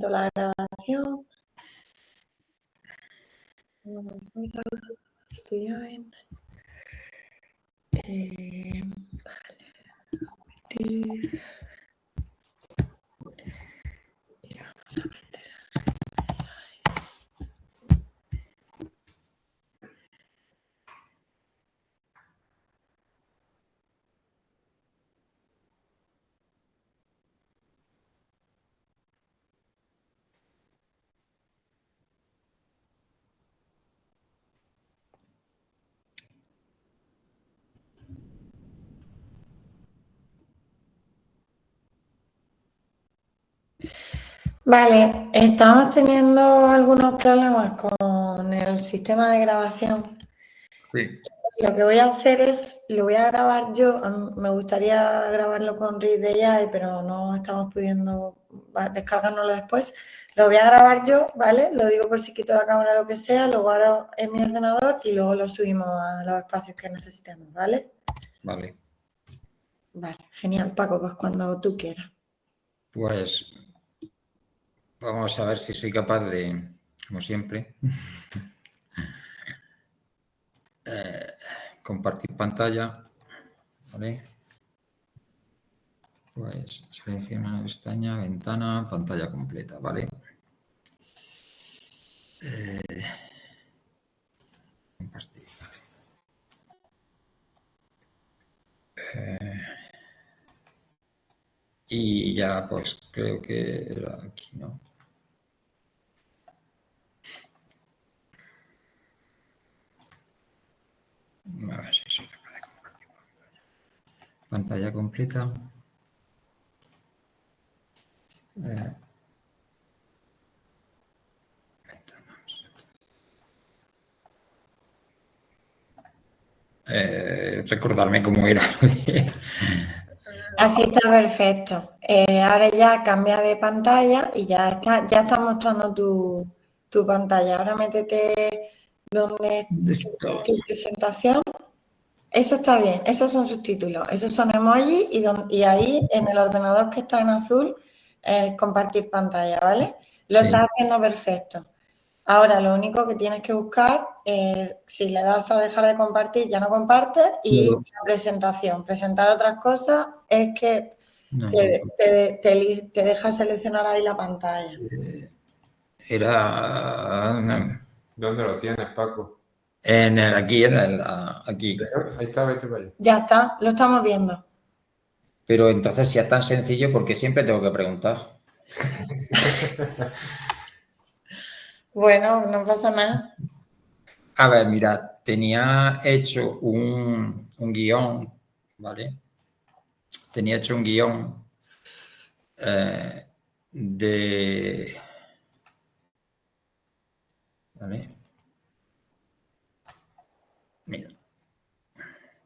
poquito la grabación. Estoy ya en... vale. Y vamos a meter. Vale, estamos teniendo algunos problemas con el sistema de grabación. Sí. Lo que voy a hacer es, lo voy a grabar yo. Me gustaría grabarlo con Read AI, pero no estamos pudiendo descargárnoslo después. Lo voy a grabar yo, ¿vale? Lo digo por si quito la cámara o lo que sea, lo guardo en mi ordenador y luego lo subimos a los espacios que necesitemos, ¿vale? Vale. Vale, genial, Paco, pues cuando tú quieras. Pues vamos a ver si soy capaz de, como siempre, compartir pantalla. ¿Vale? Pues selecciona pestaña, ventana, pantalla completa, ¿vale? Compartir, vale. Y ya, pues creo que era aquí, ¿no? A ver si soy capaz de compartir pantalla. Pantalla completa. Recordarme cómo era. Así está perfecto. Ahora ya cambia de pantalla y ya está mostrando tu pantalla. Ahora métete donde Esto. tu presentación. Eso está bien, esos son subtítulos, esos son emojis y ahí en el ordenador que está en azul compartir pantalla, ¿vale? Lo Sí. estás haciendo perfecto. Ahora lo único que tienes que buscar es, si le das a dejar de compartir, ya no compartes y Claro. la presentación. Presentar otras cosas es que No, te deja seleccionar ahí la pantalla. era... ¿Dónde lo tienes, Paco? Aquí, aquí. Ahí está, vete para allá. Ya está, lo estamos viendo. Pero entonces, si es tan sencillo, ¿por qué siempre tengo que preguntar? Bueno, no pasa nada. A ver, mira, tenía hecho un guión, ¿vale? Tenía hecho un guión de... ¿Vale? Mira.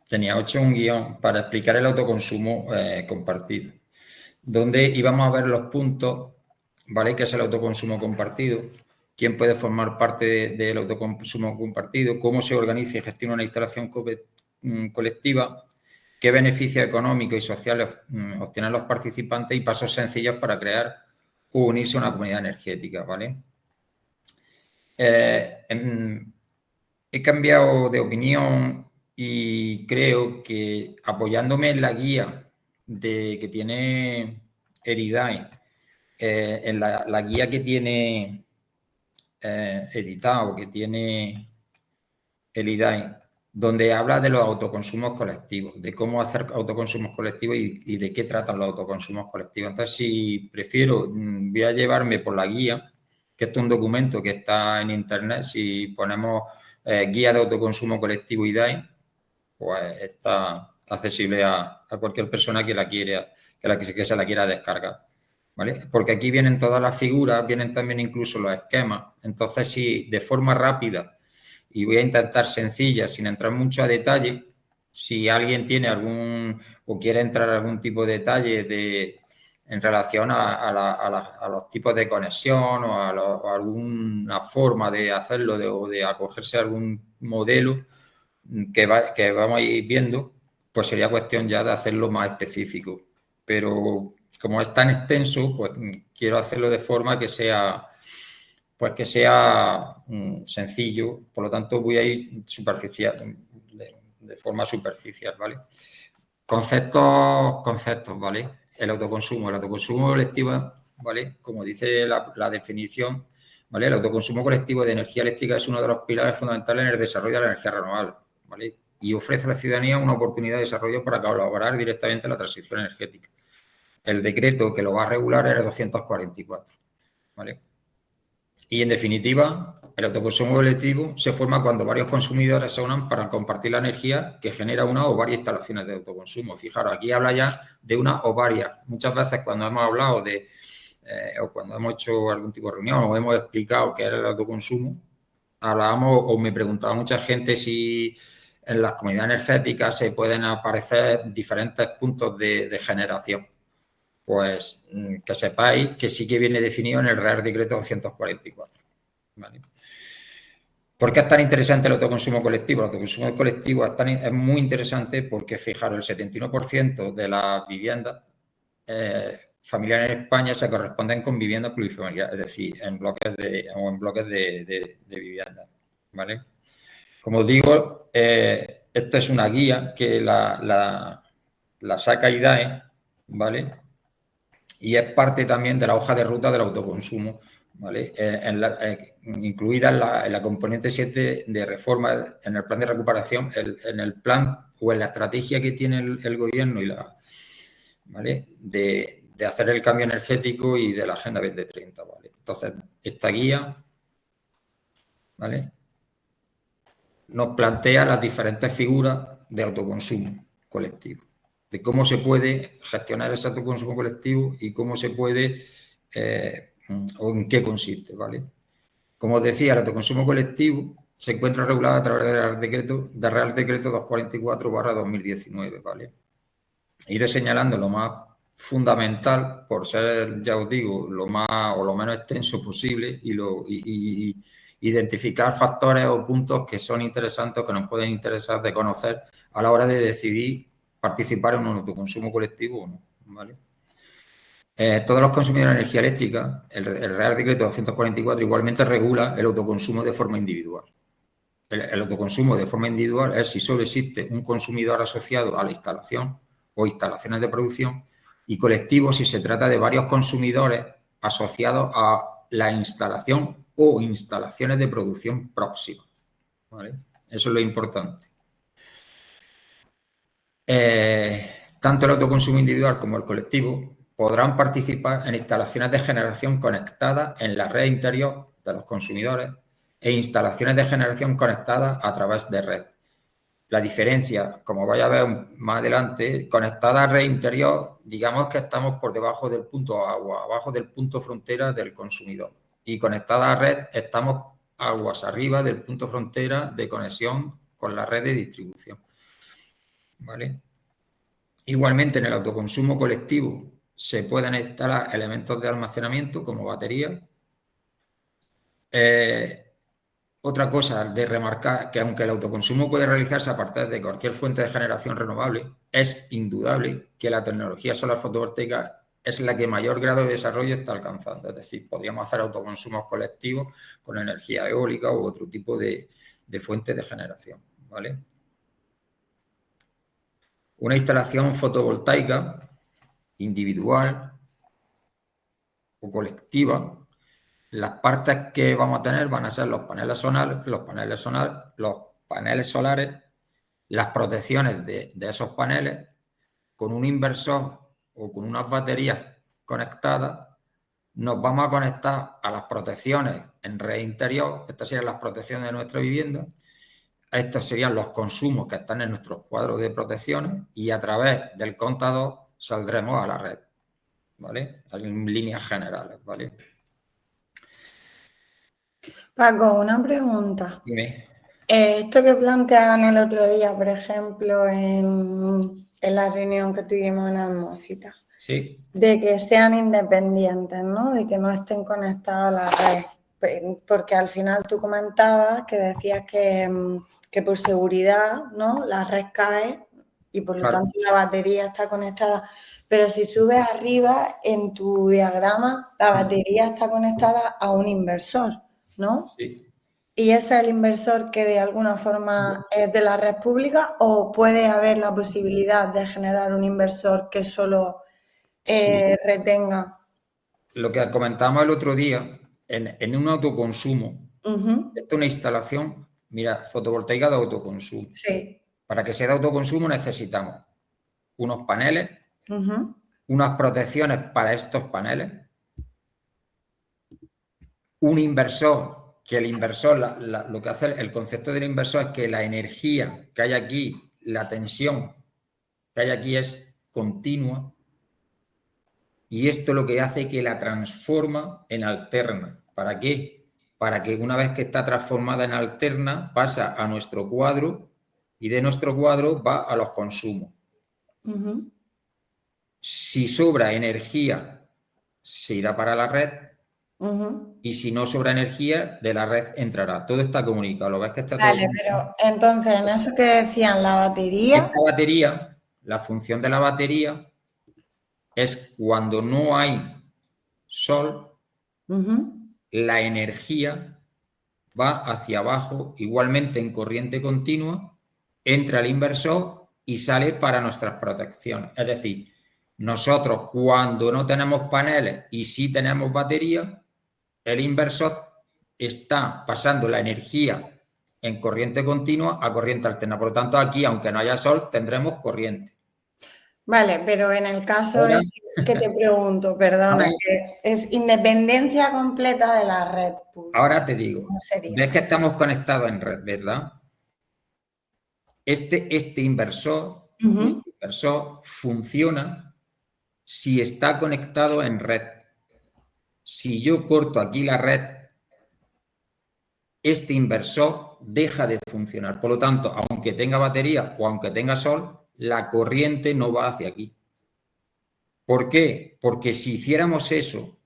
Tenía hecho un guión para explicar el autoconsumo compartido, donde íbamos a ver los puntos, ¿vale? ¿Qué es el autoconsumo compartido? ¿Quién puede formar parte del autoconsumo compartido? ¿Cómo se organiza y gestiona una instalación colectiva? ¿Qué beneficios económicos y sociales obtienen los participantes? Y pasos sencillos para crear o unirse a una comunidad energética, ¿vale? He cambiado de opinión y creo que apoyándome en la guía que tiene Eridae, en la guía que tiene editado, que tiene Eridae, donde habla de los autoconsumos colectivos, de cómo hacer autoconsumos colectivos y de qué tratan los autoconsumos colectivos. Entonces, si prefiero, voy a llevarme por la guía, que esto es un documento que está en internet, si ponemos guía de autoconsumo colectivo IDAI, pues está accesible a cualquier persona que la quiera, que se la quiera descargar, ¿vale? Porque aquí vienen todas las figuras, vienen también incluso los esquemas. Entonces, si de forma rápida, y voy a intentar sencilla, sin entrar mucho a detalle, si alguien tiene algún o quiere entrar a algún tipo de detalle en relación a los tipos de conexión o a alguna forma de hacerlo o de acogerse a algún modelo que vamos a ir viendo, pues sería cuestión ya de hacerlo más específico. Pero como es tan extenso, pues quiero hacerlo de forma que sea, pues que sea sencillo. Por lo tanto, voy a ir superficial, de forma superficial, ¿vale? Conceptos, ¿vale? El autoconsumo colectivo, ¿vale? Como dice la definición, ¿vale? El autoconsumo colectivo de energía eléctrica es uno de los pilares fundamentales en el desarrollo de la energía renovable, ¿vale? Y ofrece a la ciudadanía una oportunidad de desarrollo para colaborar directamente en la transición energética. El decreto que lo va a regular es el 244, ¿vale? Y, en definitiva, el autoconsumo colectivo se forma cuando varios consumidores se unan para compartir la energía que genera una o varias instalaciones de autoconsumo. Fijaros, aquí habla ya de una o varias. Muchas veces cuando hemos hablado de, o cuando hemos hecho algún tipo de reunión o hemos explicado qué era el autoconsumo, hablábamos o me preguntaba mucha gente si en las comunidades energéticas se pueden aparecer diferentes puntos de generación. Pues que sepáis que sí que viene definido en el Real Decreto 244. ¿Vale? ¿Por qué es tan interesante el autoconsumo colectivo? El autoconsumo colectivo es muy interesante porque, fijaros, el 71% de las viviendas familiares en España se corresponden con viviendas plurifamiliares, es decir, en bloques de viviendas. ¿Vale? Como os digo, esta es una guía que la saca IDAE, ¿vale? Y es parte también de la hoja de ruta del autoconsumo, ¿vale? Incluida en la componente 7 de reforma, en el plan de recuperación, en el plan o en la estrategia que tiene el gobierno ¿vale? de hacer el cambio energético y de la Agenda 2030, ¿vale? Entonces, esta guía, ¿vale? Nos plantea las diferentes figuras de autoconsumo colectivo, de cómo se puede gestionar ese autoconsumo colectivo y cómo se puede o en qué consiste, ¿vale? Como os decía, el autoconsumo colectivo se encuentra regulado a través del Real Decreto 244/2019, ¿vale? Iré señalando lo más fundamental, por ser, ya os digo, lo más o lo menos extenso posible y identificar factores o puntos que son interesantes o que nos pueden interesar de conocer a la hora de decidir participar en un autoconsumo colectivo o no, ¿vale? Todos los consumidores de energía eléctrica, el Real Decreto 244 igualmente regula el autoconsumo de forma individual. El autoconsumo de forma individual es si solo existe un consumidor asociado a la instalación o instalaciones de producción, y colectivo si se trata de varios consumidores asociados a la instalación o instalaciones de producción próximas, ¿vale? Eso es lo importante. Tanto el autoconsumo individual como el colectivo podrán participar en instalaciones de generación conectadas en la red interior de los consumidores e instalaciones de generación conectadas a través de red. La diferencia, como vais a ver más adelante, conectada a red interior, digamos que estamos por debajo del punto agua, abajo del punto frontera del consumidor. Y conectada a red, estamos aguas arriba del punto frontera de conexión con la red de distribución, ¿vale? Igualmente, en el autoconsumo colectivo se pueden instalar elementos de almacenamiento como baterías. Otra cosa de remarcar, que aunque el autoconsumo puede realizarse a partir de cualquier fuente de generación renovable, es indudable que la tecnología solar fotovoltaica es la que mayor grado de desarrollo está alcanzando. Es decir, podríamos hacer autoconsumos colectivos con energía eólica u otro tipo de fuente de generación, ¿vale? Una instalación fotovoltaica individual o colectiva, las partes que vamos a tener van a ser los paneles solares, las protecciones de esos paneles, con un inversor o con unas baterías conectadas. Nos vamos a conectar a las protecciones en red interior. Estas serían las protecciones de nuestra vivienda. Estos serían los consumos que están en nuestros cuadros de protecciones, y a través del contador saldremos a la red, ¿vale? En líneas generales, ¿vale? Paco, una pregunta. Dime. Esto que planteaban el otro día, por ejemplo, en la reunión que tuvimos en Almocita, Sí. de que sean independientes, ¿no? De que no estén conectados a la red. Porque al final tú comentabas que decías que por seguridad, ¿no? La red cae y por lo tanto la batería está conectada. Pero si subes arriba, en tu diagrama, la batería está conectada a un inversor, ¿no? Sí. ¿Y ese es el inversor que de alguna forma es de la red pública o puede haber la posibilidad de generar un inversor que solo retenga? Lo que comentamos el otro día, en un autoconsumo, Ujú, esto es una instalación, mira, fotovoltaica de autoconsumo. sí. Para que sea de autoconsumo necesitamos unos paneles, Ujú, unas protecciones para estos paneles, un inversor, que el inversor, lo que hace el concepto del inversor es que la energía que hay aquí, la tensión que hay aquí es continua y esto lo que hace es que la transforma en alterna. ¿Para qué? Para que una vez que está transformada en alterna pasa a nuestro cuadro y de nuestro cuadro va a los consumos. ujú. Si sobra energía, se irá para la red Ujú. y si no sobra energía, de la red entrará. Todo está comunicado. ¿Lo ves que está todo Vale, comunicado? pero entonces en eso que decían, la batería, Esta batería, la función de la batería es cuando no hay sol, ujú, la energía va hacia abajo, igualmente en corriente continua, entra al inversor y sale para nuestras protecciones. Es decir, nosotros cuando no tenemos paneles y sí tenemos batería, el inversor está pasando la energía en corriente continua a corriente alterna. Por lo tanto, aquí, aunque no haya sol, tendremos corriente. vale, pero en el caso Ahora, que te pregunto, perdona, ahora, que es independencia completa de la red pública, ahora te digo, ¿cómo sería? ves que estamos conectados en red, ¿verdad? Este Ujú, inversor funciona si está conectado en red. Si yo corto aquí la red, este inversor deja de funcionar. Por lo tanto, aunque tenga batería o aunque tenga sol, la corriente no va hacia aquí. ¿Por qué? Porque si hiciéramos eso,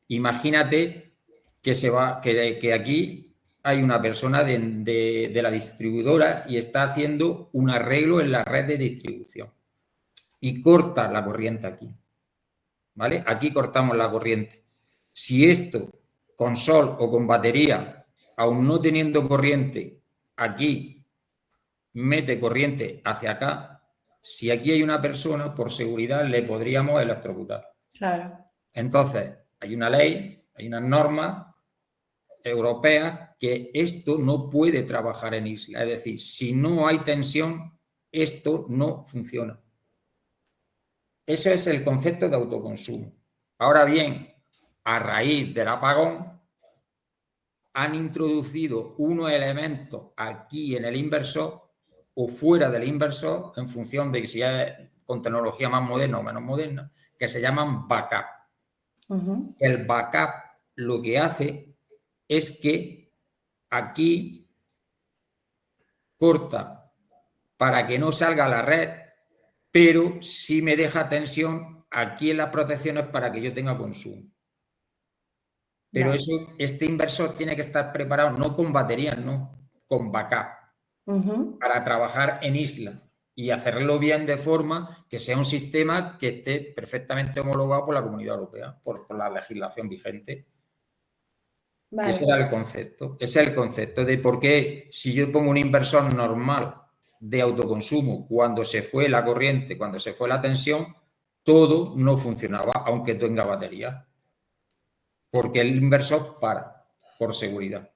imagínate que aquí hay una persona de la distribuidora y está haciendo un arreglo en la red de distribución y corta la corriente aquí. ¿Vale? Aquí cortamos la corriente. Si esto con sol o con batería, aún no teniendo corriente, aquí mete corriente hacia acá, si aquí hay una persona, por seguridad le podríamos electrocutar. claro. Entonces, hay una ley, hay unas normas europeas que esto no puede trabajar en isla. Es decir, si no hay tensión, esto no funciona. Eso es el concepto de autoconsumo. Ahora bien, a raíz del apagón, han introducido unos elementos aquí en el inversor o fuera del inversor en función de si es con tecnología más moderna o menos moderna, que se llaman backup. Ujú, El backup lo que hace es que aquí corta para que no salga a la red, pero sí me deja tensión aquí en las protecciones para que yo tenga consumo. Pero vale. eso, este inversor tiene que estar preparado no con baterías, no, con backup, Ujú, para trabajar en isla y hacerlo bien de forma que sea un sistema que esté perfectamente homologado por la Comunidad Europea, por la legislación vigente. Y ese vale. era el concepto. Ese es el concepto de por qué si yo pongo un inversor normal de autoconsumo, cuando se fue la corriente, cuando se fue la tensión, todo no funcionaba, aunque tenga batería. Porque el inversor para, por seguridad.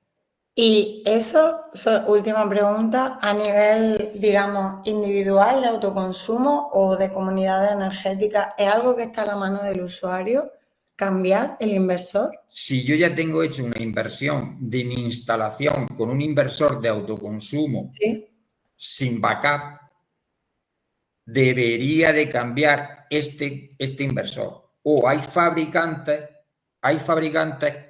Y eso, última pregunta, a nivel, digamos, individual de autoconsumo o de comunidades energéticas, ¿es algo que está a la mano del usuario? ¿Cambiar el inversor? Si yo ya tengo hecho una inversión de mi instalación con un inversor de autoconsumo Sí. sin backup, debería de cambiar este inversor. O hay fabricantes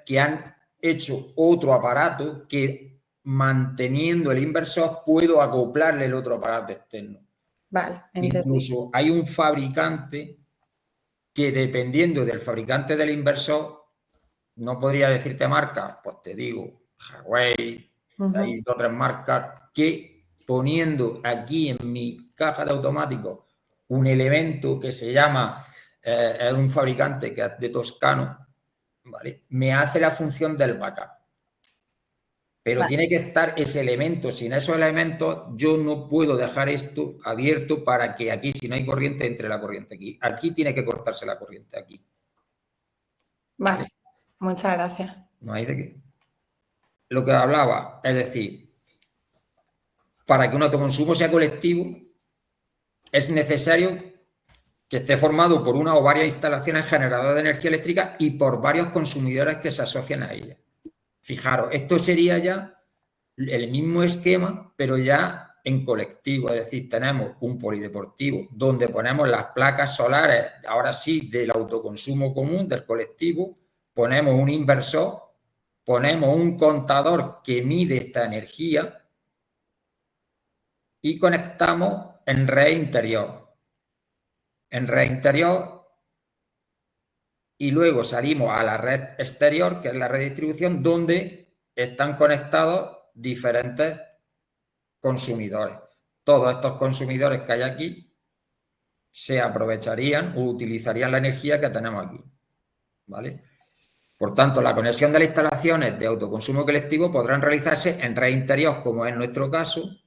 que han hecho otro aparato que manteniendo el inversor puedo acoplarle el otro aparato externo. Vale, entendido. Incluso hay un fabricante que dependiendo del fabricante del inversor, no podría decirte marcas, pues te digo, Huawei, hay dos o tres marcas que poniendo aquí en mi caja de automáticos un elemento que se llama, es un fabricante que es de Toscano, ¿vale? Me hace la función del backup. Pero tiene que estar ese elemento. Sin esos elementos, yo no puedo dejar esto abierto para que aquí, si no hay corriente, entre la corriente aquí. Aquí tiene que cortarse la corriente, aquí. Vale, muchas gracias. No hay de qué. Lo que hablaba, es decir, para que un autoconsumo sea colectivo, es necesario que esté formado por una o varias instalaciones generadoras de energía eléctrica y por varios consumidores que se asocian a ellas. Fijaros, esto sería ya el mismo esquema, pero ya en colectivo. Es decir, tenemos un polideportivo donde ponemos las placas solares, ahora sí, del autoconsumo común, del colectivo, ponemos un inversor, ponemos un contador que mide esta energía y conectamos en red interior. En red interior y luego salimos a la red exterior, que es la red de distribución, donde están conectados diferentes consumidores. Todos estos consumidores que hay aquí se aprovecharían o utilizarían la energía que tenemos aquí, ¿vale? Por tanto, la conexión de las instalaciones de autoconsumo colectivo podrán realizarse en red interior, como es nuestro caso,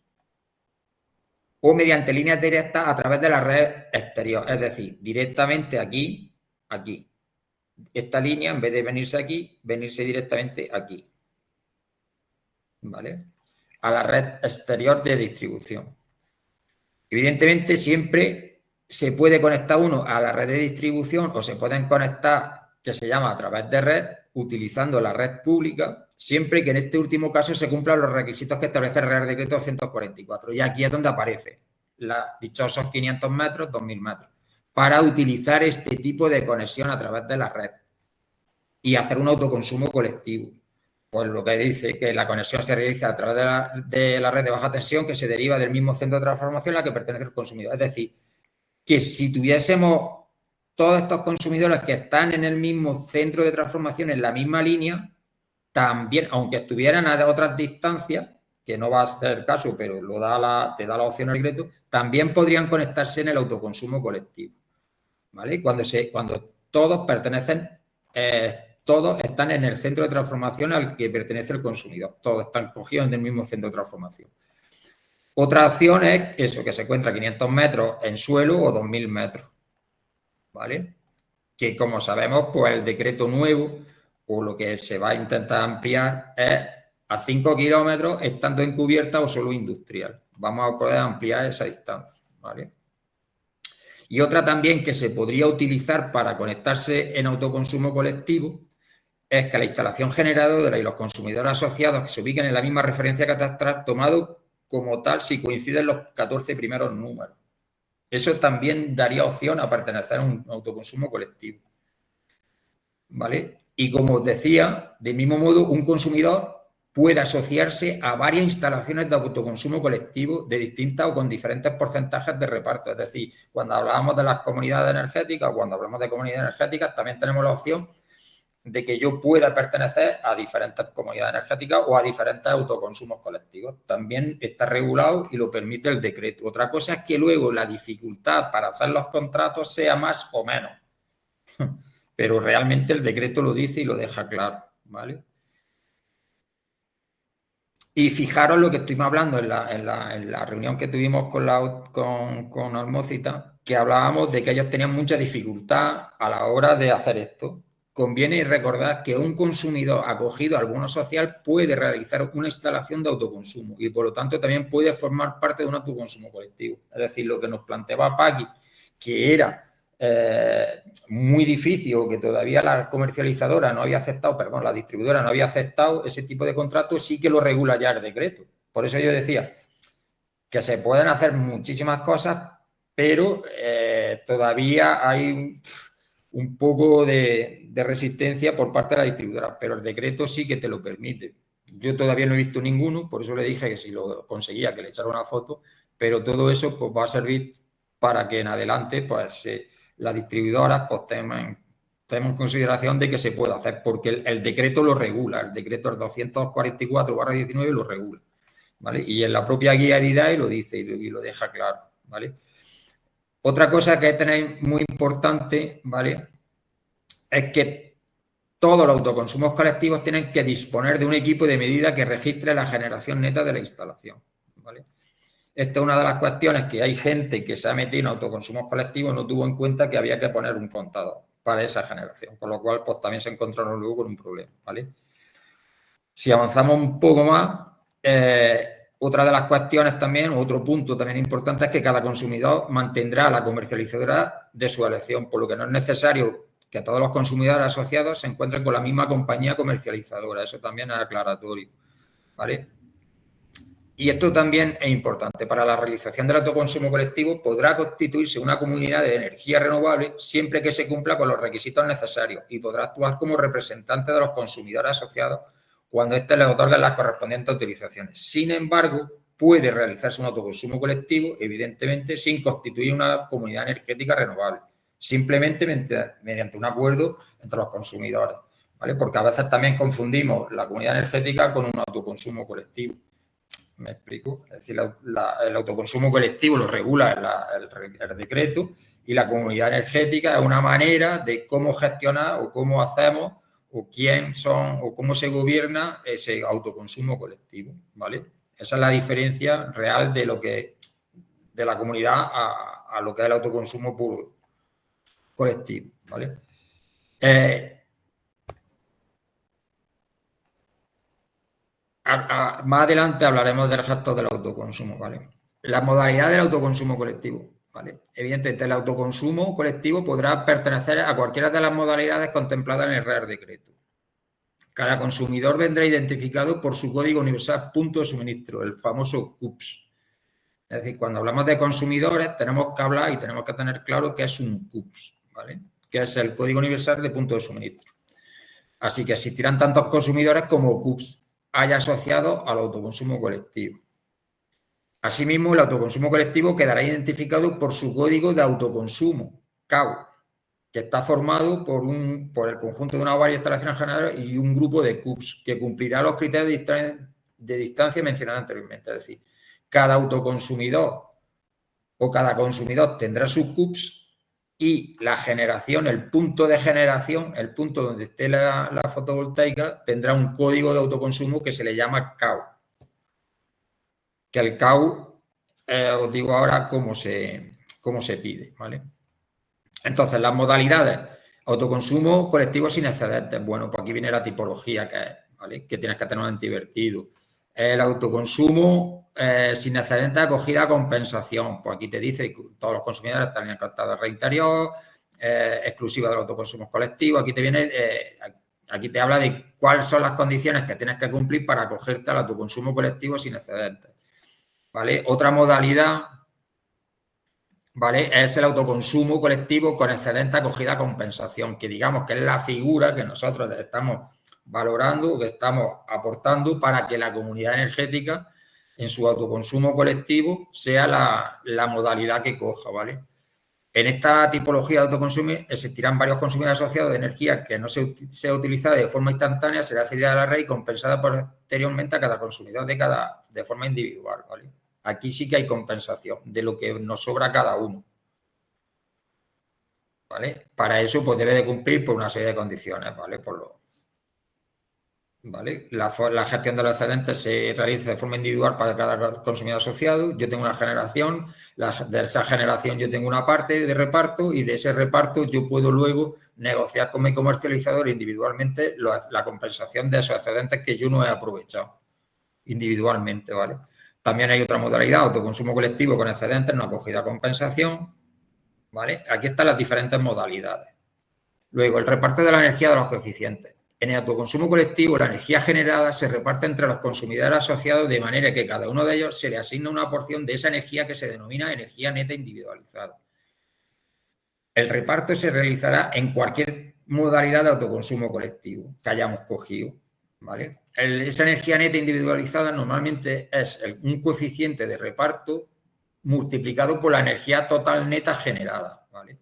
o mediante líneas directas a través de la red exterior, es decir, directamente aquí, aquí. Esta línea, en vez de venirse aquí, venirse directamente aquí, ¿vale? A la red exterior de distribución. Evidentemente, siempre se puede conectar uno a la red de distribución o se pueden conectar, que se llama a través de red, utilizando la red pública, siempre que en este último caso se cumplan los requisitos que establece el Real Decreto 244. Y aquí es donde aparece los dichosos 500 metros, 2000 metros, para utilizar este tipo de conexión a través de la red y hacer un autoconsumo colectivo. Pues lo que dice que la conexión se realiza a través de la red de baja tensión que se deriva del mismo centro de transformación a la que pertenece el consumidor. Es decir, que si tuviésemos todos estos consumidores que están en el mismo centro de transformación, en la misma línea, también, aunque estuvieran a otras distancias, que no va a ser el caso, pero te da la opción al decreto, también podrían conectarse en el autoconsumo colectivo, ¿vale? Cuando todos pertenecen, todos están en el centro de transformación al que pertenece el consumidor, todos están cogidos en el mismo centro de transformación. Otra opción es eso, que se encuentra a 500 metros en suelo o 2000 metros, ¿vale? Que como sabemos, pues el decreto nuevo o lo que se va a intentar ampliar es a 5 kilómetros estando en cubierta o solo industrial. Vamos a poder ampliar esa distancia, ¿vale? Y otra también que se podría utilizar para conectarse en autoconsumo colectivo es que la instalación generadora y los consumidores asociados que se ubiquen en la misma referencia catastral tomado como tal si coinciden los 14 primeros números. Eso también daría opción a pertenecer a un autoconsumo colectivo, ¿vale? Y como os decía, del mismo modo, un consumidor puede asociarse a varias instalaciones de autoconsumo colectivo de distintas o con diferentes porcentajes de reparto. Es decir, cuando hablábamos de las comunidades energéticas o cuando hablamos de comunidades energéticas, también tenemos la opción de que yo pueda pertenecer a diferentes comunidades energéticas o a diferentes autoconsumos colectivos. También está regulado y lo permite el decreto. Otra cosa es que luego la dificultad para hacer los contratos sea más o menos. Pero realmente el decreto lo dice y lo deja claro, ¿vale? Y fijaros lo que estuvimos hablando en la reunión que tuvimos con Almocita, que hablábamos de que ellos tenían mucha dificultad a la hora de hacer esto. Conviene recordar que un consumidor acogido al bono social puede realizar una instalación de autoconsumo y por lo tanto también puede formar parte de un autoconsumo colectivo. Es decir, lo que nos planteaba Paqui, que era muy difícil o que todavía la comercializadora no había aceptado, perdón, la distribuidora no había aceptado ese tipo de contrato, sí que lo regula ya el decreto. Por eso yo decía que se pueden hacer muchísimas cosas, pero todavía hay un poco de resistencia por parte de la distribuidora, pero el decreto sí que te lo permite. Yo todavía no he visto ninguno, por eso le dije que si lo conseguía que le echara una foto, pero todo eso pues va a servir para que en adelante pues las distribuidoras pues tengan en consideración de que se puede hacer, porque el decreto lo regula, el decreto 244/19 lo regula, ¿vale? Y en la propia guía de IDAE lo dice y lo deja claro, ¿vale? Otra cosa que tenéis muy importante, ¿vale? Es que todos los autoconsumos colectivos tienen que disponer de un equipo de medida que registre la generación neta de la instalación, ¿vale? Esta es una de las cuestiones que hay gente que se ha metido en autoconsumos colectivos y no tuvo en cuenta que había que poner un contador para esa generación, con lo cual pues también se encontraron luego con un problema, ¿vale? Si avanzamos un poco más, otra de las cuestiones también, otro punto también importante es que cada consumidor mantendrá la comercializadora de su elección, por lo que no es necesario que todos los consumidores asociados se encuentren con la misma compañía comercializadora. Eso también es aclaratorio, ¿vale? Y esto también es importante. Para la realización del autoconsumo colectivo podrá constituirse una comunidad de energía renovable siempre que se cumpla con los requisitos necesarios y podrá actuar como representante de los consumidores asociados cuando éste les otorgue las correspondientes autorizaciones. Sin embargo, puede realizarse un autoconsumo colectivo, evidentemente, sin constituir una comunidad energética renovable, simplemente mediante un acuerdo entre los consumidores, ¿vale? Porque a veces también confundimos la comunidad energética con un autoconsumo colectivo. ¿Me explico? Es decir, el autoconsumo colectivo lo regula el decreto y la comunidad energética es una manera de cómo gestionar o cómo hacemos o quién son o cómo se gobierna ese autoconsumo colectivo, ¿vale? Esa es la diferencia real de lo que de la comunidad a lo que es el autoconsumo puro colectivo, ¿vale? Más adelante hablaremos del gesto del autoconsumo, ¿vale? La modalidad del autoconsumo colectivo, ¿vale? Evidentemente, el autoconsumo colectivo podrá pertenecer a cualquiera de las modalidades contempladas en el Real Decreto. Cada consumidor vendrá identificado por su código universal punto de suministro, el famoso CUPS. Es decir, cuando hablamos de consumidores tenemos que hablar y tenemos que tener claro qué es un CUPS, ¿vale? Que es el código universal de punto de suministro. Así que existirán tantos consumidores como CUPS haya asociado al autoconsumo colectivo. Asimismo, el autoconsumo colectivo quedará identificado por su código de autoconsumo, CAU, que está formado por el conjunto de una o varias instalaciones generadoras y un grupo de CUPS que cumplirá los criterios de distancia mencionados anteriormente. Es decir, cada autoconsumidor o cada consumidor tendrá sus CUPS y la generación, el punto de generación, el punto donde esté la fotovoltaica, tendrá un código de autoconsumo que se le llama CAU. Que el CAU, os digo ahora cómo se pide, ¿vale? Entonces, las modalidades, autoconsumo colectivo sin excedentes. Bueno, pues aquí viene la tipología que es, ¿vale? Que tienes que tener un antivertido. El autoconsumo sin excedentes acogida a compensación. Pues aquí te dice que todos los consumidores están en carta de red interior, exclusiva del autoconsumo colectivo. Aquí te viene, aquí te habla de cuáles son las condiciones que tienes que cumplir para acogerte al autoconsumo colectivo sin excedentes, ¿vale? Otra modalidad, ¿vale? Es el autoconsumo colectivo con excedente acogida a compensación, que digamos que es la figura que nosotros estamos valorando, que estamos aportando para que la comunidad energética en su autoconsumo colectivo sea la modalidad que coja, ¿vale? En esta tipología de autoconsumo existirán varios consumidores asociados de energía que no sea utilizada de forma instantánea, será cedida a la red y compensada posteriormente a cada consumidor de forma individual, ¿vale? Aquí sí que hay compensación de lo que nos sobra a cada uno, ¿vale? Para eso pues debe de cumplir por una serie de condiciones, ¿vale? ¿Vale? La gestión de los excedentes se realiza de forma individual para cada consumidor asociado. Yo tengo una generación, de esa generación yo tengo una parte de reparto y de ese reparto yo puedo luego negociar con mi comercializador individualmente la compensación de esos excedentes que yo no he aprovechado individualmente, ¿vale? También hay otra modalidad, autoconsumo colectivo con excedentes no acogida a compensación, ¿vale? Aquí están las diferentes modalidades. Luego, el reparto de la energía de los coeficientes. En el autoconsumo colectivo, la energía generada se reparte entre los consumidores asociados de manera que cada uno de ellos se le asigna una porción de esa energía que se denomina energía neta individualizada. El reparto se realizará en cualquier modalidad de autoconsumo colectivo que hayamos cogido, ¿vale? Esa energía neta individualizada normalmente es un coeficiente de reparto multiplicado por la energía total neta generada, ¿vale?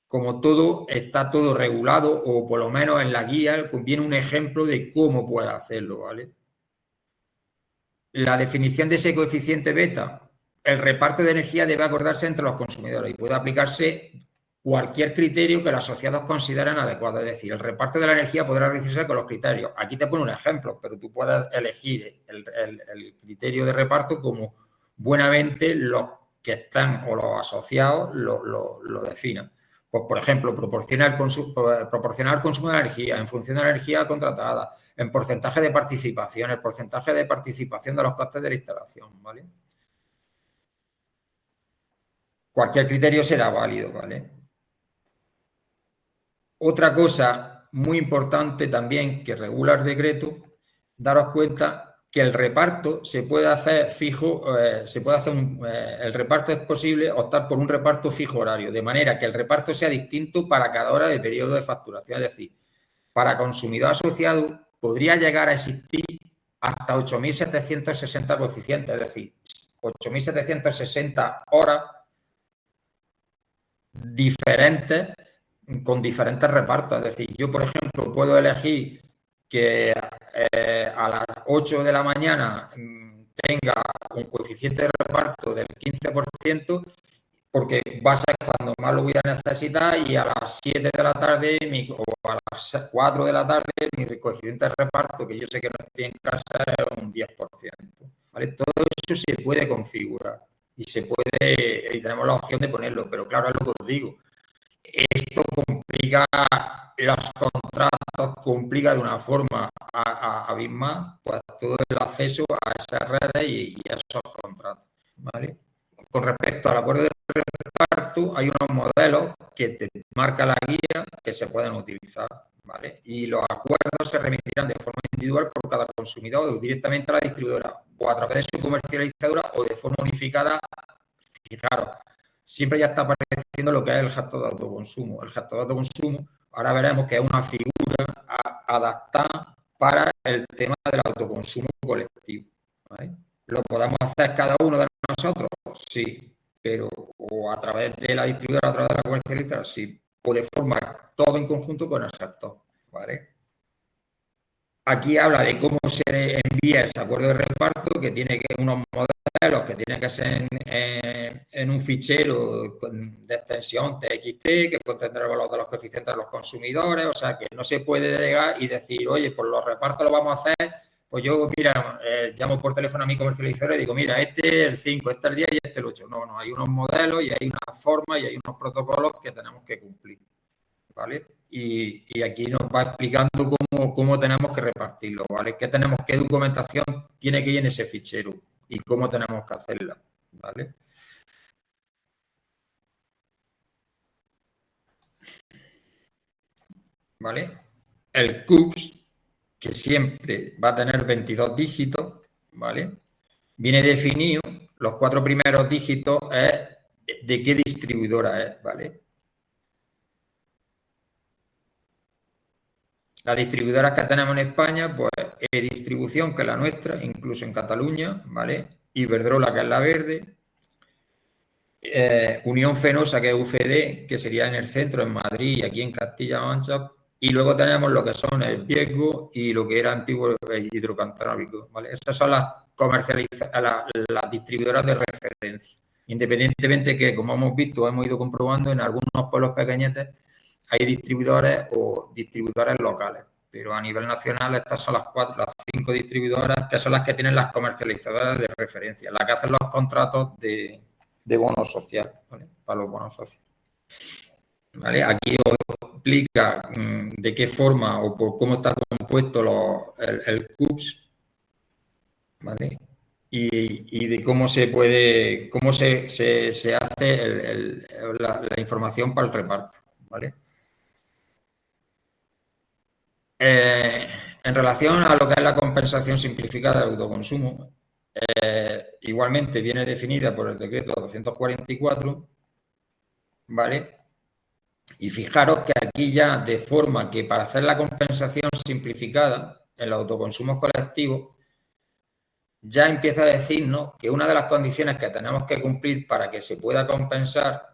Como todo, está todo regulado o por lo menos en la guía viene un ejemplo de cómo puede hacerlo, ¿vale? La definición de ese coeficiente beta, el reparto de energía debe acordarse entre los consumidores y puede aplicarse cualquier criterio que los asociados consideren adecuado. Es decir, el reparto de la energía podrá realizarse con los criterios. Aquí te pone un ejemplo, pero tú puedes elegir el criterio de reparto como buenamente los que están o los asociados lo definan. Pues, por ejemplo, proporcionar el consumo de energía en función de la energía contratada, en porcentaje de participación, el porcentaje de participación de los costes de la instalación, ¿vale? Cualquier criterio será válido, ¿vale? Otra cosa muy importante también que regula el decreto, daros cuenta que el reparto se puede hacer fijo, el reparto es posible optar por un reparto fijo horario, de manera que el reparto sea distinto para cada hora de periodo de facturación. Es decir, para consumidor asociado podría llegar a existir hasta 8.760 coeficientes, es decir, 8.760 horas diferentes con diferentes repartos. Es decir, yo, por ejemplo, puedo elegir que a las 8 de la mañana tenga un coeficiente de reparto del 15%, porque va a ser cuando más lo voy a necesitar, y a las 7 de la tarde o a las 4 de la tarde mi coeficiente de reparto, que yo sé que no estoy en casa, es un 10%. ¿Vale? Todo eso se puede configurar y tenemos la opción de ponerlo, pero claro, es lo que os digo. Esto complica los contratos, complica de una forma abismal pues, todo el acceso a esas redes y a esos contratos, ¿vale? Con respecto al acuerdo de reparto, hay unos modelos que te marca la guía que se pueden utilizar, ¿vale? Y los acuerdos se remitirán de forma individual por cada consumidor o directamente a la distribuidora o a través de su comercializadora o de forma unificada. Fijaros, siempre ya está apareciendo lo que es el gestor de autoconsumo. El gestor de autoconsumo, ahora veremos que es una figura adaptada para el tema del autoconsumo colectivo, ¿vale? ¿Lo podemos hacer cada uno de nosotros? Sí, pero o a través de la distribuidora, a través de la comercializadora, sí. O de formar todo en conjunto con el gestor, ¿vale? Aquí habla de cómo se envía ese acuerdo de reparto, que tiene que unos modelos que tienen que ser en un fichero de extensión TXT, que contendrá el valor de los coeficientes de los consumidores, o sea que no se puede llegar y decir, oye, pues los repartos los vamos a hacer, pues yo, mira, llamo por teléfono a mi comercializador y digo, mira, este es el 5, este es el 10 y este es el 8. No, hay unos modelos y hay unas formas y hay unos protocolos que tenemos que cumplir, ¿vale? Y aquí nos va explicando cómo tenemos que repartirlo, ¿vale? ¿Qué documentación tiene que ir en ese fichero y cómo tenemos que hacerla, ¿vale? ¿Vale? El CUPS, que siempre va a tener 22 dígitos, ¿vale? Viene definido, los 4 primeros dígitos es de qué distribuidora es, ¿vale? Las distribuidoras que tenemos en España, pues E-Distribución, que es la nuestra, incluso en Cataluña, ¿vale? Iberdrola, que es la verde. Unión Fenosa, que es UFD, que sería en el centro, en Madrid y aquí en Castilla-La Mancha. Y luego tenemos lo que son el Viesgo y lo que era antiguo Hidrocantábrico, ¿vale? Estas son las distribuidoras de referencia. Independientemente que, como hemos visto, hemos ido comprobando, en algunos pueblos pequeñetes hay distribuidores o distribuidores locales, pero a nivel nacional estas son las 5 distribuidoras que son las que tienen las comercializadoras de referencia, las que hacen los contratos de bono social, ¿vale? Para los bonos sociales. ¿Vale? Aquí os explica de qué forma o por cómo está compuesto el CUPS, ¿vale? Y de cómo se puede, cómo se hace la información para el reparto, ¿vale? En relación a lo que es la compensación simplificada del autoconsumo, igualmente viene definida por el decreto 244, ¿vale? Y fijaros que aquí ya, de forma que para hacer la compensación simplificada en los autoconsumos colectivos, ya empieza a decirnos que una de las condiciones que tenemos que cumplir para que se pueda compensar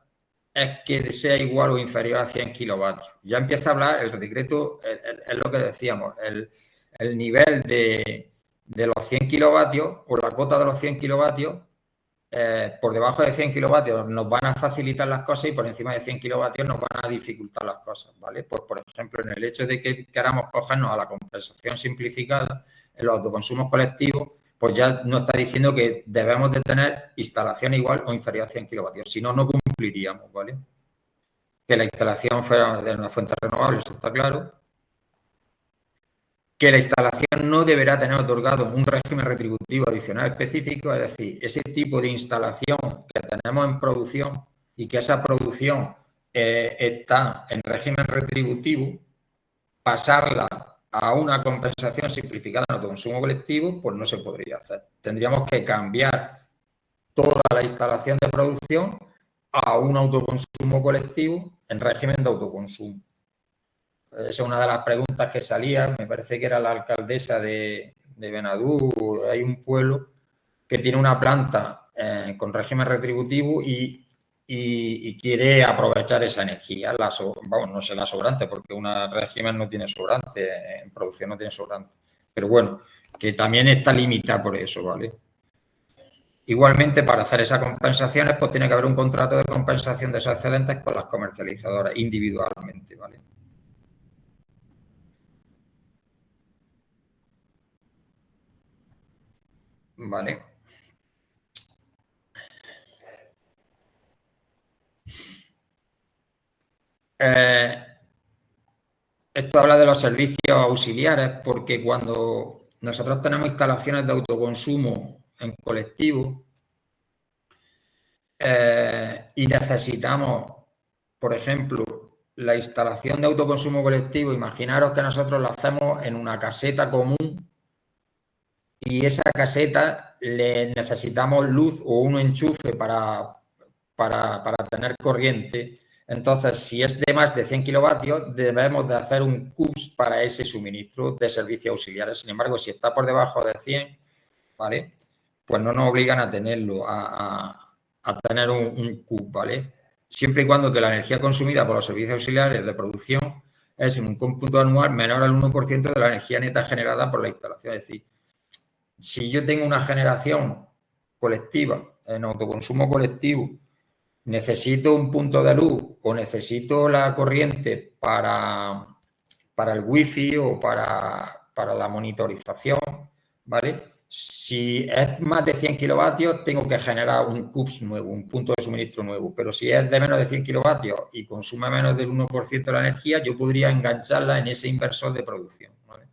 es que sea igual o inferior a 100 kilovatios. Ya empieza a hablar, el decreto es lo que decíamos, el nivel de los 100 kilovatios o la cota de los 100 kilovatios por debajo de 100 kilovatios nos van a facilitar las cosas y por encima de 100 kilovatios nos van a dificultar las cosas, ¿vale? Pues, por ejemplo, en el hecho de que queramos cogernos a la compensación simplificada en los autoconsumos colectivos, pues ya nos está diciendo que debemos de tener instalación igual o inferior a 100 kilovatios, si no, no cumpliríamos, ¿vale? Que la instalación fuera de una fuente renovable, eso está claro. Que la instalación no deberá tener otorgado un régimen retributivo adicional específico, es decir, ese tipo de instalación que tenemos en producción y que esa producción está en régimen retributivo, pasarla a una compensación simplificada en autoconsumo colectivo, pues no se podría hacer. Tendríamos que cambiar toda la instalación de producción a un autoconsumo colectivo en régimen de autoconsumo. Esa es una de las preguntas que salía, me parece que era la alcaldesa de Benadú, hay un pueblo que tiene una planta con régimen retributivo y quiere aprovechar esa energía, vamos, no sé la sobrante, porque un régimen no tiene sobrante, en producción no tiene sobrante, pero bueno, que también está limitada por eso, ¿vale? Igualmente, para hacer esas compensaciones, pues tiene que haber un contrato de compensación de esos excedentes con las comercializadoras individualmente, ¿vale? Vale. Esto habla de los servicios auxiliares porque cuando nosotros tenemos instalaciones de autoconsumo en colectivo y necesitamos, por ejemplo, la instalación de autoconsumo colectivo, imaginaros que nosotros lo hacemos en una caseta común y esa caseta le necesitamos luz o un enchufe para tener corriente. Entonces, si es de más de 100 kilovatios, debemos de hacer un CUPS para ese suministro de servicios auxiliares. Sin embargo, si está por debajo de 100, ¿vale? Pues no nos obligan a tenerlo, a tener un CUPS, ¿vale? Siempre y cuando que la energía consumida por los servicios auxiliares de producción es en un cómputo anual menor al 1% de la energía neta generada por la instalación. Es decir, si yo tengo una generación colectiva, en autoconsumo colectivo, necesito un punto de luz o necesito la corriente para el wifi o para la monitorización, ¿vale? Si es más de 100 kilovatios, tengo que generar un CUPS nuevo, un punto de suministro nuevo. Pero si es de menos de 100 kilovatios y consume menos del 1% de la energía, yo podría engancharla en ese inversor de producción, ¿vale?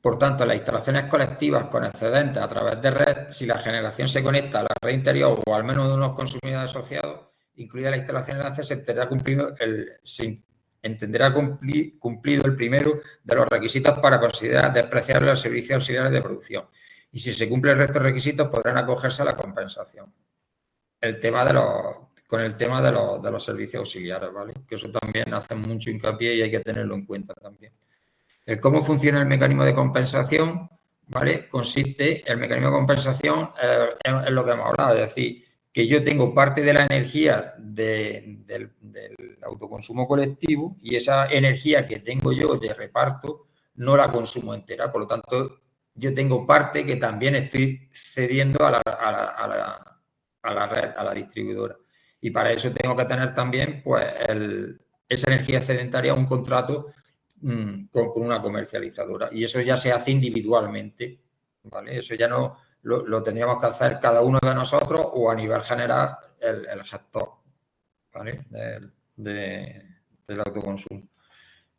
Por tanto, las instalaciones colectivas con excedentes a través de red, si la generación se conecta a la red interior o al menos de unos consumidores asociados, incluida la instalación de enlace, se entenderá cumplido el primero de los requisitos para considerar despreciables los servicios auxiliares de producción. Y si se cumple el resto de requisitos, podrán acogerse a la compensación. Con el tema de los servicios auxiliares, ¿vale? Que eso también hace mucho hincapié y hay que tenerlo en cuenta también. El cómo funciona el mecanismo de compensación, ¿vale? El mecanismo de compensación es lo que hemos hablado, es decir, que yo tengo parte de la energía del autoconsumo colectivo y esa energía que tengo yo de reparto no la consumo entera, por lo tanto, yo tengo parte que también estoy cediendo a la red, a la distribuidora. Y para eso tengo que tener también, pues, esa energía excedentaria, un contrato con una comercializadora. Y eso ya se hace individualmente, ¿vale? Eso ya no lo tendríamos que hacer cada uno de nosotros o a nivel general el gestor, ¿vale? Del autoconsumo,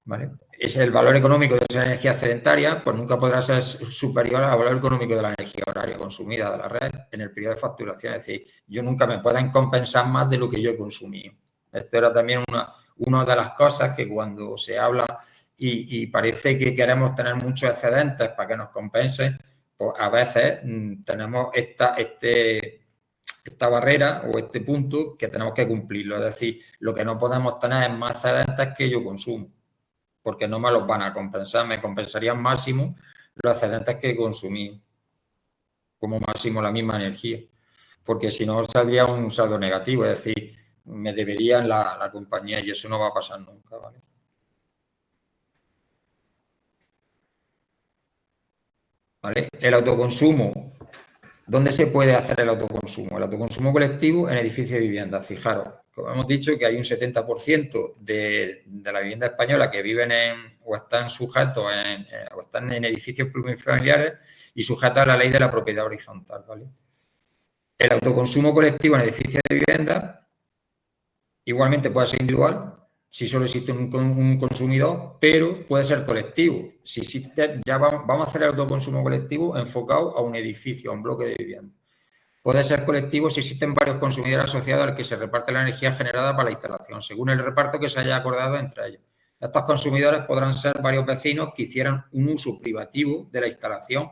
¿vale? Es el valor económico de esa energía excedentaria, pues nunca podrá ser superior al valor económico de la energía horaria consumida de la red en el periodo de facturación. Es decir, yo nunca me pueden compensar más de lo que yo he consumido. Esto era también una de las cosas que cuando se habla y parece que queremos tener muchos excedentes para que nos compensen, pues a veces tenemos esta barrera o este punto que tenemos que cumplirlo. Es decir, lo que no podemos tener es más excedentes que yo consumo, porque no me los van a compensar. Me compensarían máximo los excedentes que consumí, como máximo la misma energía, porque si no saldría un saldo negativo, es decir, me deberían la compañía y eso no va a pasar nunca, ¿vale? ¿vale? El autoconsumo, ¿dónde se puede hacer el autoconsumo? El autoconsumo colectivo en edificios de vivienda. Fijaros, como hemos dicho, que hay un 70% de la vivienda española que viven o están sujetos o están en edificios plurifamiliares y sujetos a la ley de la propiedad horizontal, ¿vale? El autoconsumo colectivo en edificios de vivienda igualmente puede ser individual, si solo existe un consumidor, pero puede ser colectivo. Si existe, ya vamos a hacer el autoconsumo colectivo enfocado a un edificio, a un bloque de vivienda. Puede ser colectivo si existen varios consumidores asociados al que se reparte la energía generada para la instalación, según el reparto que se haya acordado entre ellos. Estos consumidores podrán ser varios vecinos que hicieran un uso privativo de la instalación,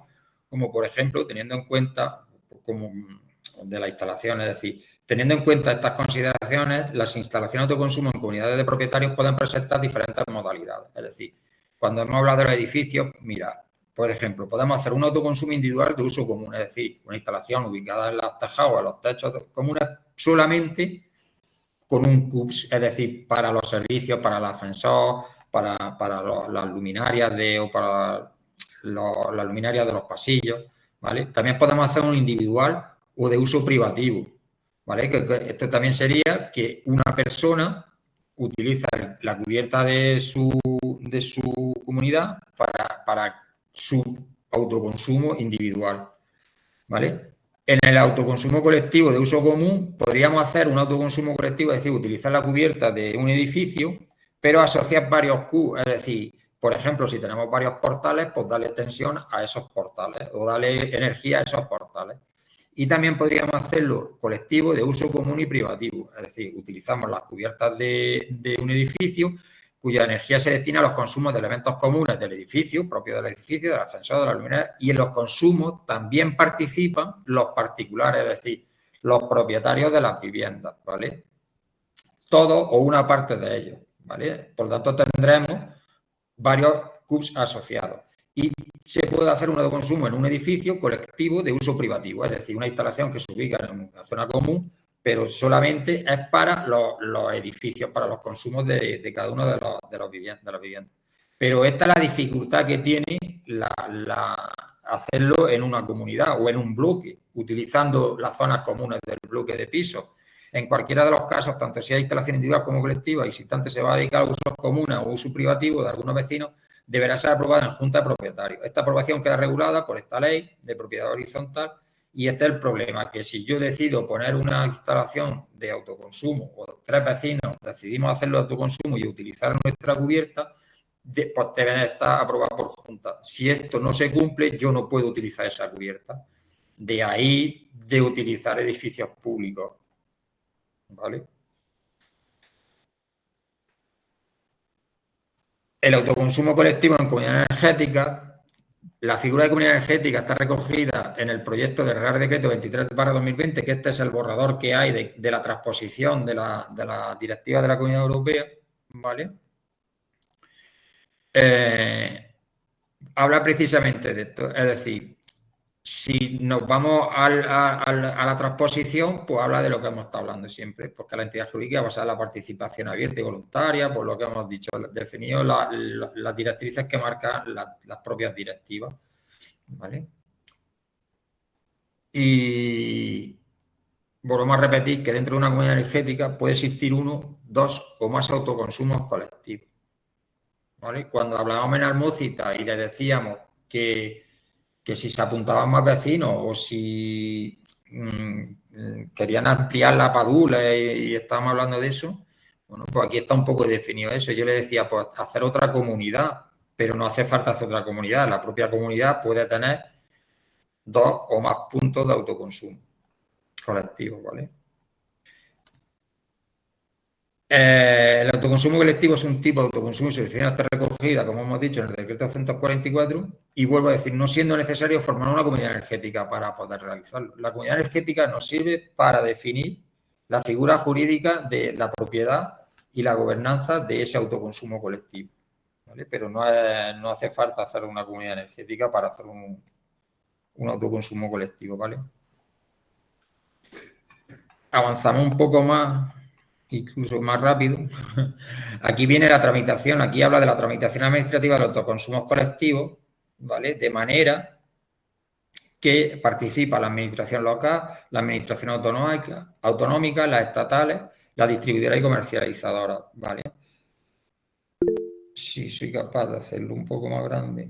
como por ejemplo, teniendo en cuenta como de la instalación, es decir, teniendo en cuenta estas consideraciones, las instalaciones de autoconsumo en comunidades de propietarios pueden presentar diferentes modalidades. Es decir, cuando hemos hablado de los edificios, mira, por ejemplo, podemos hacer un autoconsumo individual de uso común, es decir, una instalación ubicada en los tejados o en los techos comunes solamente con un CUPS, es decir, para los servicios, para el ascensor, para las luminarias o para las luminarias de los pasillos, ¿vale? También podemos hacer un individual o de uso privativo, ¿vale? Que esto también sería que una persona utiliza la cubierta de su comunidad para su autoconsumo individual, ¿vale? En el autoconsumo colectivo de uso común podríamos hacer un autoconsumo colectivo, es decir, utilizar la cubierta de un edificio, pero asociar varios Q, es decir, por ejemplo, si tenemos varios portales, pues darle tensión a esos portales o darle energía a esos portales. Y también podríamos hacerlo colectivo de uso común y privativo, es decir, utilizamos las cubiertas de un edificio cuya energía se destina a los consumos de elementos comunes del edificio, propios del edificio, del ascensor, de la luminaria, y en los consumos también participan los particulares, es decir, los propietarios de las viviendas, ¿vale? Todos o una parte de ellos, ¿vale? Por lo tanto, tendremos varios CUPS asociados. Y se puede hacer un autoconsumo en un edificio colectivo de uso privativo, es decir, una instalación que se ubica en una zona común, pero solamente es para los edificios, para los consumos de cada uno de las viviendas. Pero esta es la dificultad que tiene hacerlo en una comunidad o en un bloque, utilizando las zonas comunes del bloque de pisos. En cualquiera de los casos, tanto si hay instalación individual como colectiva y si tanto se va a dedicar a usos comunes o uso privativo de algunos vecinos, deberá ser aprobada en Junta de Propietarios. Esta aprobación queda regulada por esta ley de propiedad horizontal y este es el problema, que si yo decido poner una instalación de autoconsumo o 3 vecinos decidimos hacerlo de autoconsumo y utilizar nuestra cubierta, pues deben estar aprobadas por Junta. Si esto no se cumple, yo no puedo utilizar esa cubierta. De ahí de utilizar edificios públicos, ¿vale? El autoconsumo colectivo en comunidad energética, la figura de comunidad energética está recogida en el proyecto del Real Decreto 23/2020, que este es el borrador que hay de la transposición de la directiva de la Comunidad Europea, ¿vale? Habla precisamente de esto, es decir, si nos vamos a la transposición, pues habla de lo que hemos estado hablando siempre, porque la entidad jurídica basada en la participación abierta y voluntaria, por lo que hemos dicho, definido las directrices que marcan las propias directivas, ¿vale? Y volvemos a repetir que dentro de una comunidad energética puede existir uno, dos o más autoconsumos colectivos, ¿vale? Cuando hablábamos en Almócita y le decíamos que si se apuntaban más vecinos o si querían ampliar la Padula y estábamos hablando de eso, bueno, pues aquí está un poco definido eso. Yo le decía, pues hacer otra comunidad, pero no hace falta hacer otra comunidad. La propia comunidad puede tener 2 o más puntos de autoconsumo colectivo, ¿vale? El autoconsumo colectivo es un tipo de autoconsumo y su definición está recogida, como hemos dicho, en el decreto 144 y vuelvo a decir, no siendo necesario formar una comunidad energética para poder realizarlo. La comunidad energética nos sirve para definir la figura jurídica de la propiedad y la gobernanza de ese autoconsumo colectivo, ¿vale? Pero no hace falta hacer una comunidad energética para hacer un autoconsumo colectivo, ¿vale? Avanzamos un poco más, incluso más rápido. Aquí viene la tramitación, aquí habla de la tramitación administrativa de los autoconsumos colectivos, ¿vale? De manera que participa la administración local, la administración autonómica, las estatales, la distribuidora y comercializadora, ¿vale? Sí, soy capaz de hacerlo un poco más grande.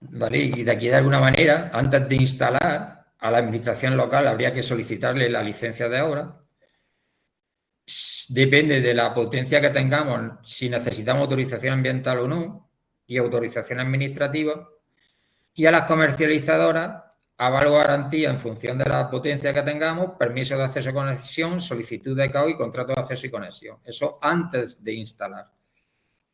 ¿Vale? Y de aquí, de alguna manera, antes de instalar, a la administración local habría que solicitarle la licencia de obra. Depende de la potencia que tengamos, si necesitamos autorización ambiental o no, y autorización administrativa. Y a las comercializadoras, aval o garantía en función de la potencia que tengamos, permiso de acceso y conexión, solicitud de CAO y contrato de acceso y conexión. Eso antes de instalar.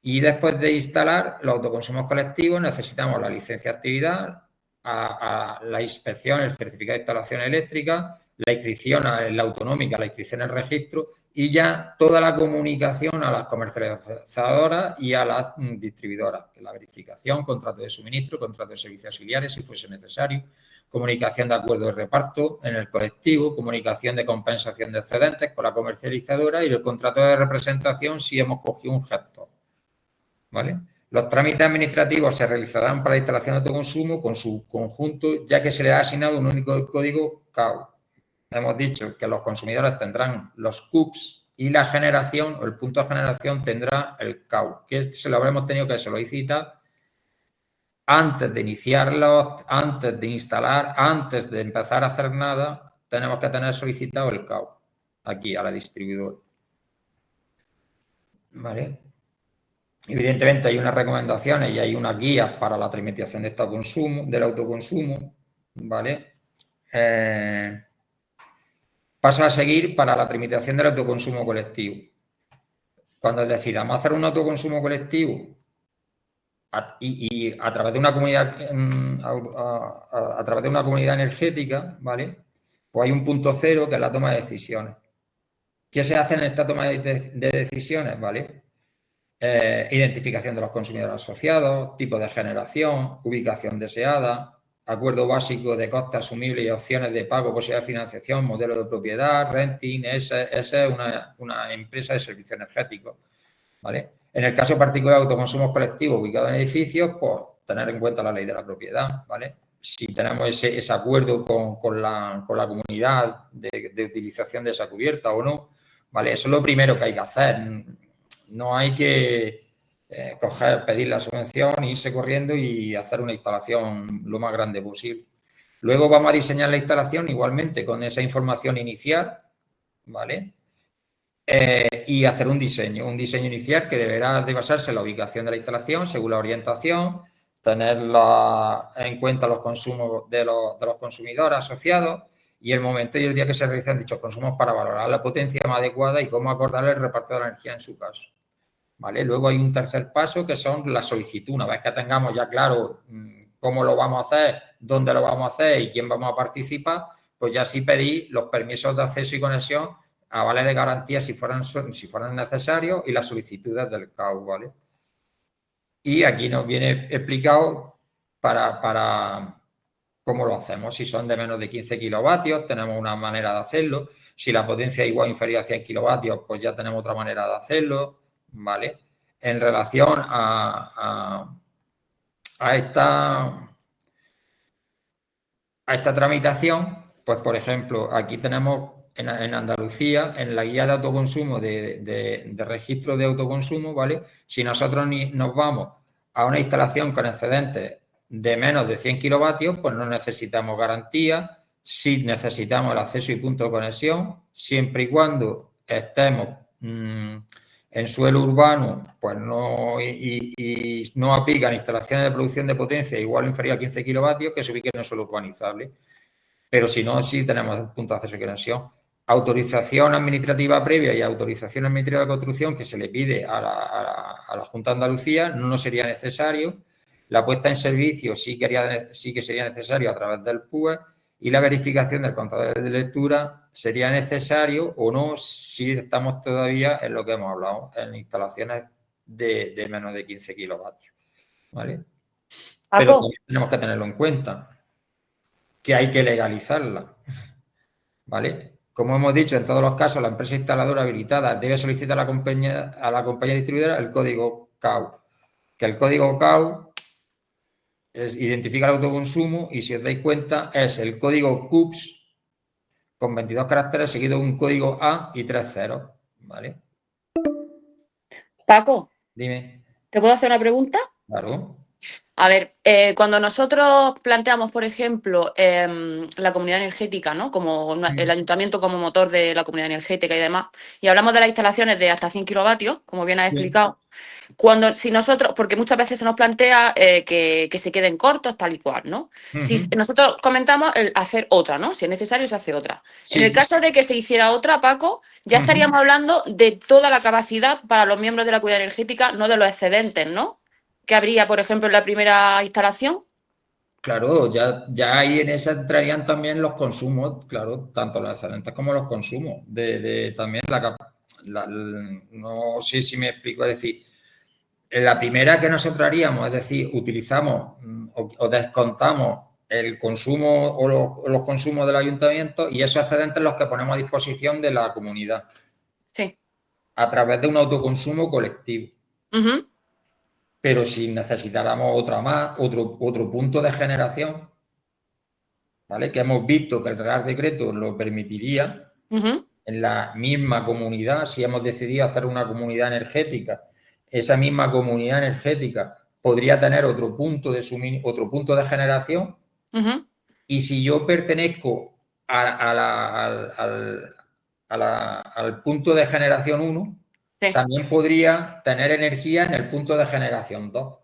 Y después de instalar los autoconsumos colectivos necesitamos la licencia de actividad, a la inspección, el certificado de instalación eléctrica, la inscripción en la autonómica, la inscripción en el registro y ya toda la comunicación a las comercializadoras y a las distribuidoras, la verificación, contrato de suministro, contrato de servicios auxiliares si fuese necesario, comunicación de acuerdo de reparto en el colectivo, comunicación de compensación de excedentes con la comercializadora y el contrato de representación si hemos cogido un gestor. ¿Vale? Los trámites administrativos se realizarán para la instalación de autoconsumo con su conjunto, ya que se le ha asignado un único código CAU. Hemos dicho que los consumidores tendrán los CUPs y la generación, o el punto de generación, tendrá el CAU, que se lo habremos tenido que solicitar antes de iniciarlos, antes de instalar, antes de empezar a hacer nada, tenemos que tener solicitado el CAU aquí a la distribuidora. ¿Vale? Evidentemente hay unas recomendaciones y hay unas guías para la tramitación de del autoconsumo, ¿vale? Paso a seguir para la tramitación del autoconsumo colectivo. Cuando decidamos hacer un autoconsumo colectivo y a través de una comunidad energética, ¿vale? Pues hay un punto cero que es la toma de decisiones. ¿Qué se hace en esta toma de decisiones? ¿Vale? Identificación de los consumidores asociados, tipo de generación, ubicación deseada, acuerdo básico de costes asumibles y opciones de pago, posibilidad de financiación, modelo de propiedad, renting, esa es una empresa de servicios energéticos, ¿vale? En el caso particular de autoconsumos colectivos ubicados en edificios, pues tener en cuenta la ley de la propiedad, ¿vale? Si tenemos ese acuerdo con la comunidad de utilización de esa cubierta o no, ¿vale? Eso es lo primero que hay que hacer. No hay que pedir la subvención, irse corriendo y hacer una instalación lo más grande posible. Luego vamos a diseñar la instalación igualmente con esa información inicial, ¿vale? Y hacer un diseño inicial que deberá de basarse en la ubicación de la instalación según la orientación, tener en cuenta los consumos de los consumidores asociados y el momento y el día que se realizan dichos consumos para valorar la potencia más adecuada y cómo acordar el reparto de la energía en su caso. ¿Vale? Luego hay un tercer paso que son la solicitud. Una vez que tengamos ya claro cómo lo vamos a hacer, dónde lo vamos a hacer y quién vamos a participar, pues ya sí pedir los permisos de acceso y conexión, avales de garantía si fueran necesarios y las solicitudes del CAU, ¿vale? Y aquí nos viene explicado para cómo lo hacemos. Si son de menos de 15 kilovatios, tenemos una manera de hacerlo. Si la potencia es igual o inferior a 100 kilovatios, pues ya tenemos otra manera de hacerlo, ¿vale? En relación a esta tramitación, pues por ejemplo, aquí tenemos en Andalucía, en la guía de autoconsumo de registro de autoconsumo, ¿vale? Si nosotros nos vamos a una instalación con excedentes de menos de 100 kilovatios, pues no necesitamos garantía, sí necesitamos el acceso y punto de conexión, siempre y cuando estemos en suelo urbano, pues no, y no aplican instalaciones de producción de potencia igual o inferior a 15 kilovatios que se ubiquen en suelo urbanizable. Pero si no, sí tenemos punto de acceso y conexión. Autorización administrativa previa y autorización administrativa de construcción que se le pide a la Junta de Andalucía no sería necesario. La puesta en servicio sí que sería necesario a través del PUE y la verificación del contador de lectura sería necesario o no si estamos todavía en lo que hemos hablado, en instalaciones de menos de 15 kilovatios. ¿Vale? Pero también tenemos que tenerlo en cuenta, que hay que legalizarla. ¿Vale? Como hemos dicho, en todos los casos, la empresa instaladora habilitada debe solicitar a la compañía distribuidora el código CAU. Que el código CAU identifica el autoconsumo y si os dais cuenta es el código CUPS con 22 caracteres seguido de un código A y 3 ceros, ¿vale? Paco, Dime. ¿te puedo hacer una pregunta? Claro. A ver, cuando nosotros planteamos, por ejemplo, la comunidad energética, ¿no? Como el ayuntamiento como motor de la comunidad energética y demás, y hablamos de las instalaciones de hasta 100 kilovatios, como bien has explicado, si nosotros, porque muchas veces se nos plantea que se queden cortos, tal y cual, ¿no? Si nosotros comentamos el hacer otra, ¿no? Si es necesario, se hace otra. Sí. En el caso de que se hiciera otra, Paco, ya estaríamos hablando de toda la capacidad para los miembros de la comunidad energética, no de los excedentes, ¿no? Que habría, por ejemplo, en la primera instalación. Claro, ya ahí en esa entrarían también los consumos, claro, tanto los excedentes como los consumos. También no sé si me explico, es decir, la primera que nosotros haríamos, es decir, utilizamos o descontamos el consumo o los consumos del ayuntamiento y esos excedentes los que ponemos a disposición de la comunidad. Sí. A través de un autoconsumo colectivo. Pero si necesitáramos otra más, otro punto de generación, ¿vale? Que hemos visto que el Real Decreto lo permitiría en la misma comunidad, si hemos decidido hacer una comunidad energética, esa misma comunidad energética podría tener otro punto de generación y si yo pertenezco al punto de generación 1, también podría tener energía en el punto de generación 2.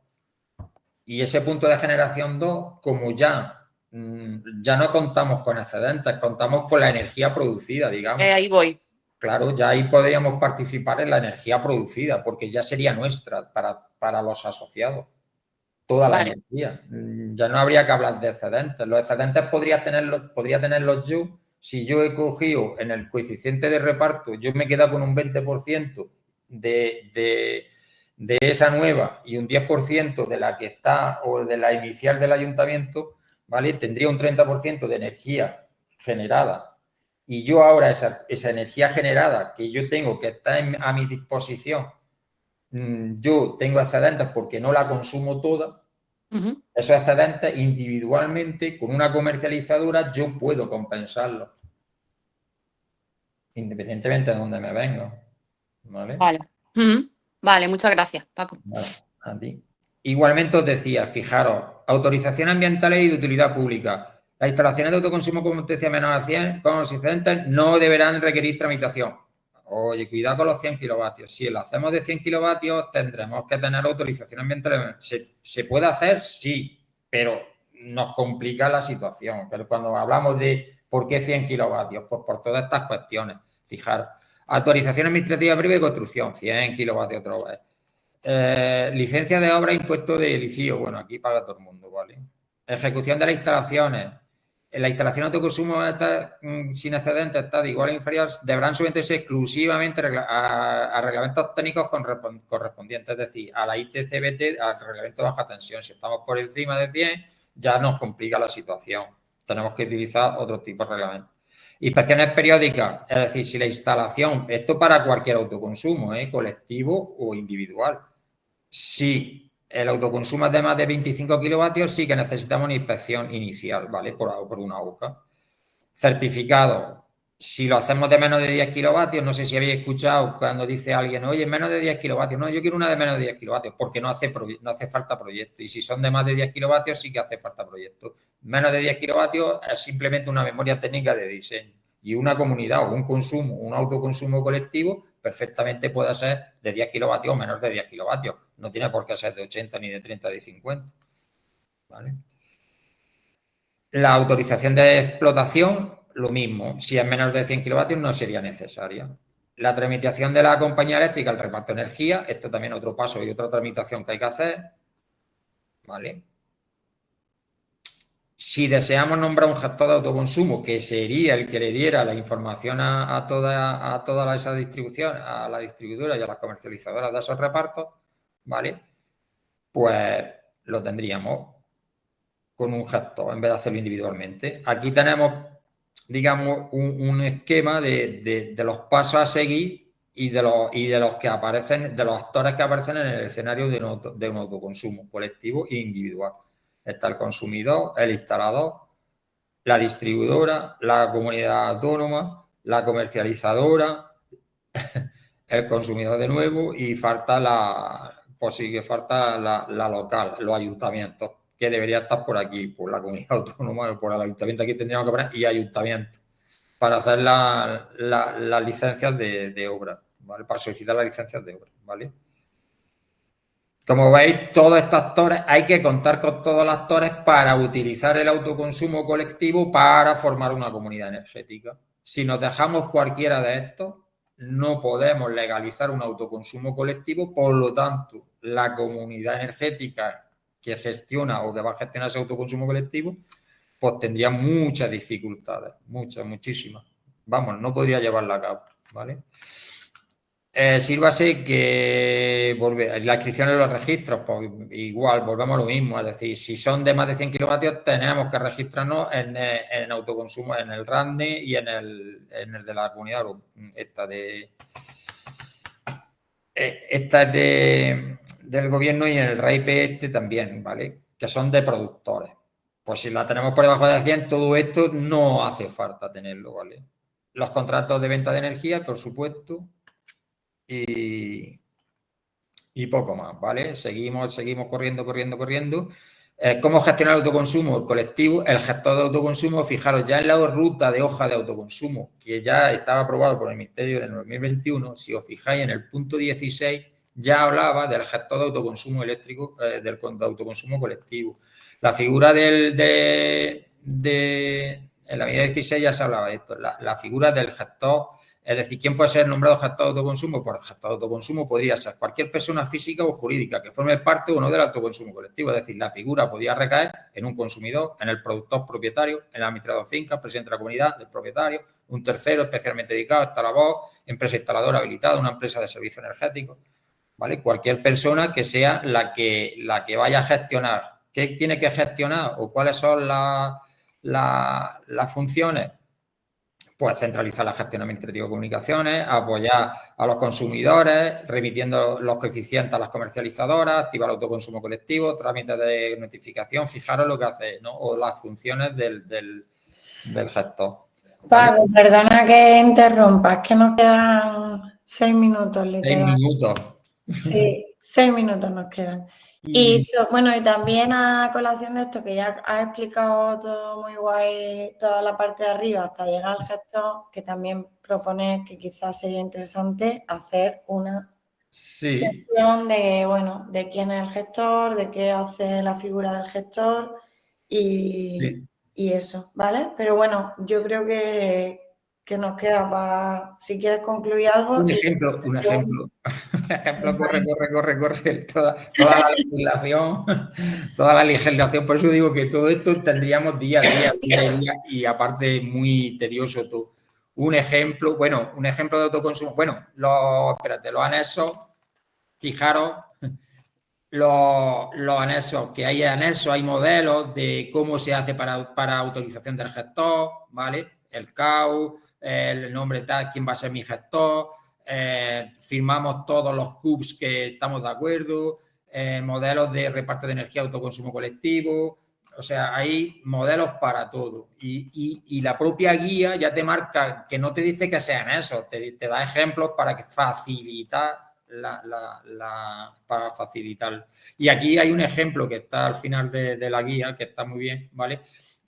Y ese punto de generación 2, como ya no contamos con excedentes, contamos con la energía producida, digamos. Ahí voy. Claro, ya ahí podríamos participar en la energía producida, porque ya sería nuestra para los asociados. Toda la energía. Ya no habría que hablar de excedentes. Los excedentes podría tenerlos yo si yo he cogido en el coeficiente de reparto, yo me he quedado con un 20% de esa nueva y un 10% de la que está o de la inicial del ayuntamiento, ¿vale? Tendría un 30% de energía generada. Y yo ahora esa energía generada que yo tengo, que está a mi disposición, yo tengo excedentes porque no la consumo toda. Esos excedentes individualmente, con una comercializadora, yo puedo compensarlos. Independientemente de dónde me venga. ¿Vale? Vale, muchas gracias, Paco. Vale, a ti. Igualmente os decía, fijaros, autorizaciones ambientales y de utilidad pública. Las instalaciones de autoconsumo con potencia menor a 100 con los excedentes no deberán requerir tramitación. Oye, cuidado con los 100 kilovatios. Si lo hacemos de 100 kilovatios, tendremos que tener autorización ambiental. ¿Se puede hacer? Sí, pero nos complica la situación. Pero cuando hablamos de por qué 100 kilovatios, pues por todas estas cuestiones. Fijaros, autorización administrativa previa de construcción, 100 kilovatios otra vez. Licencia de obra, impuesto de liceo. Bueno, aquí paga todo el mundo, ¿vale? Ejecución de las instalaciones. En la instalación de autoconsumo sin excedentes está de igual o inferior, deberán someterse exclusivamente a reglamentos técnicos correspondientes, es decir, a la ITCBT, al reglamento de baja tensión. Si estamos por encima de 100, ya nos complica la situación. Tenemos que utilizar otro tipo de reglamentos. Inspecciones periódicas, es decir, si la instalación, esto para cualquier autoconsumo, colectivo o individual. Si el autoconsumo es de más de 25 kilovatios, sí que necesitamos una inspección inicial, ¿vale? Por una OCA. Certificado. Si lo hacemos de menos de 10 kilovatios, no sé si habéis escuchado cuando dice alguien, oye, menos de 10 kilovatios. No, yo quiero una de menos de 10 kilovatios porque no hace falta proyecto. Y si son de más de 10 kilovatios, sí que hace falta proyecto. Menos de 10 kilovatios es simplemente una memoria técnica de diseño. Y una comunidad o un consumo, un autoconsumo colectivo, perfectamente puede ser de 10 kilovatios o menos de 10 kilovatios. No tiene por qué ser de 80, ni de 30, ni de 50. ¿Vale? La autorización de explotación, lo mismo. Si es menos de 100 kilovatios, no sería necesaria. La tramitación de la compañía eléctrica al reparto de energía, esto también es otro paso y otra tramitación que hay que hacer. ¿Vale? Si deseamos nombrar un gestor de autoconsumo, que sería el que le diera la información a toda esa distribución, a la distribuidora y a las comercializadoras de esos repartos, ¿vale? Pues lo tendríamos con un gestor en vez de hacerlo individualmente. Aquí tenemos, digamos, un esquema de los pasos a seguir y de los que aparecen, de los actores que aparecen en el escenario de un autoconsumo colectivo e individual. Está el consumidor, el instalador, la distribuidora, la comunidad autónoma, la comercializadora, el consumidor de nuevo y falta pues sí que falta la local, los ayuntamientos, que debería estar por aquí, por la comunidad autónoma, por el ayuntamiento aquí tendríamos que poner y ayuntamientos para hacer las licencias de obra, ¿vale? Para solicitar las licencias de obra, ¿vale? Como veis, todos estos actores, hay que contar con todos los actores para utilizar el autoconsumo colectivo para formar una comunidad energética. Si nos dejamos cualquiera de estos, no podemos legalizar un autoconsumo colectivo, por lo tanto, la comunidad energética que gestiona o que va a gestionar ese autoconsumo colectivo, pues tendría muchas dificultades, muchísimas. Vamos, no podría llevarla a cabo, ¿vale? Sírvase que la inscripción en los registros, pues igual, volvemos a lo mismo, es decir, si son de más de 100 kilovatios tenemos que registrarnos en autoconsumo, en el RANDE y en el de la comunidad, esta es del gobierno y en el RAIP también, ¿vale? Que son de productores. Pues si la tenemos por debajo de 100, todo esto no hace falta tenerlo, ¿vale? Los contratos de venta de energía, por supuesto, y poco más, ¿vale? Seguimos corriendo. ¿Cómo gestionar el autoconsumo? El colectivo, el gestor de autoconsumo, fijaros, ya en la ruta de hoja de autoconsumo, que ya estaba aprobado por el Ministerio en 2021, si os fijáis en el punto 16, ya hablaba del gestor de autoconsumo eléctrico, del autoconsumo colectivo. La figura en la medida 16 ya se hablaba de esto, la figura del gestor. Es decir, ¿quién puede ser nombrado gestor de autoconsumo? Pues el gestor de autoconsumo podría ser cualquier persona física o jurídica que forme parte o no del autoconsumo colectivo. Es decir, la figura podría recaer en un consumidor, en el productor propietario, en el administrador finca, presidente de la comunidad, del propietario, un tercero especialmente dedicado, está la voz, empresa instaladora habilitada, una empresa de servicios energéticos, ¿vale? Cualquier persona que sea la que vaya a gestionar. ¿Qué tiene que gestionar o cuáles son las funciones? Pues centralizar la gestión administrativa de comunicaciones, apoyar a los consumidores, remitiendo los coeficientes a las comercializadoras, activar el autoconsumo colectivo, trámites de notificación, fijaros lo que hace, ¿no? O las funciones del gestor. Pablo, perdona que interrumpa, es que nos quedan 6 minutos, literal. 6 minutos. Sí, 6 minutos nos quedan. Y bueno, y también a colación de esto, que ya has explicado todo muy guay, toda la parte de arriba hasta llegar al gestor, que también propones que quizás sería interesante hacer una gestión de, bueno, de quién es el gestor, de qué hace la figura del gestor y eso, ¿vale? Pero bueno, yo creo que nos queda para, si quieres concluir algo. Un ejemplo. Corre. Toda la legislación. Por eso digo que todo esto tendríamos día a día y aparte muy tedioso todo. Un ejemplo de autoconsumo. Bueno, los anexos, fijaros, los anexos, que hay anexos, hay modelos de cómo se hace para autorización del gestor, ¿vale? El CAU, el nombre tal, quién va a ser mi gestor, firmamos todos los CUPs que estamos de acuerdo, modelos de reparto de energía, autoconsumo colectivo, o sea, hay modelos para todo. Y la propia guía ya te marca, que no te dice que sean esos, te da ejemplos para facilitar para facilitar. Y aquí hay un ejemplo que está al final de la guía, que está muy bien, ¿vale?